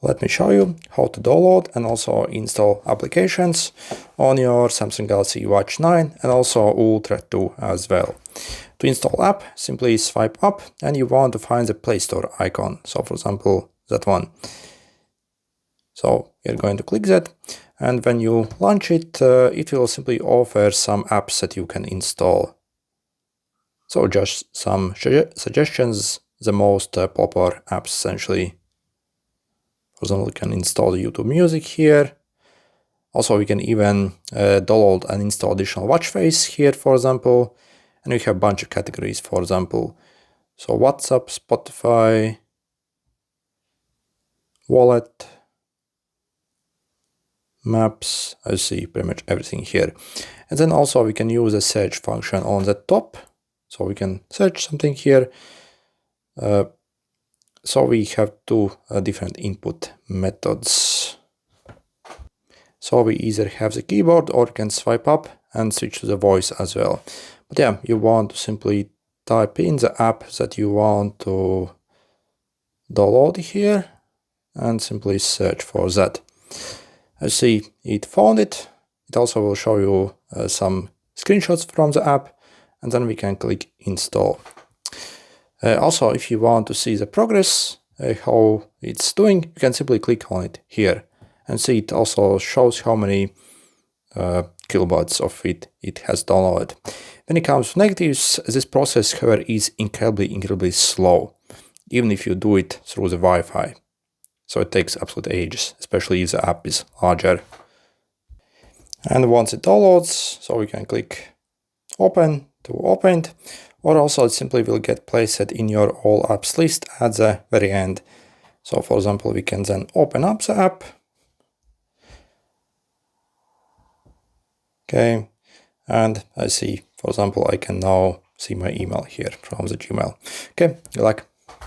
Let me show you how to download and also install applications on your Samsung Galaxy Watch 9 and also Ultra 2 as well. To install app, simply swipe up and you want to find the PlayStore icon. So for example, that one. So you're going to click that, and when you launch it, it will simply offer some apps that you can install. So just some suggestions, the most popular apps essentially. For example, we can install the YouTube Music here. Also, we can even download and install additional watch face here, for example. And we have a bunch of categories, for example. So WhatsApp, Spotify, Wallet, Maps, I see pretty much everything here. And then also we can use a search function on the top. So we can search something here. So we have two different input methods. So we either have the keyboard or can swipe up and switch to the voice as well. But yeah, you want to simply type in the app that you want to download here and simply search for that. I see it found it. It also will show you some screenshots from the app, and then we can click install. Also, if you want to see the progress, how it's doing, you can simply click on it here and see it also shows how many kilobytes of it has downloaded. When it comes to negatives, this process, however, is incredibly slow, even if you do it through the Wi-Fi. So it takes absolute ages, especially if the app is larger. And once it downloads, so we can click open to open it, or also it simply will get placed in your all apps list at the very end. So for example, we can then open up the app. Okay, and I see, for example, I can now see my email here from the Gmail. Okay, good luck.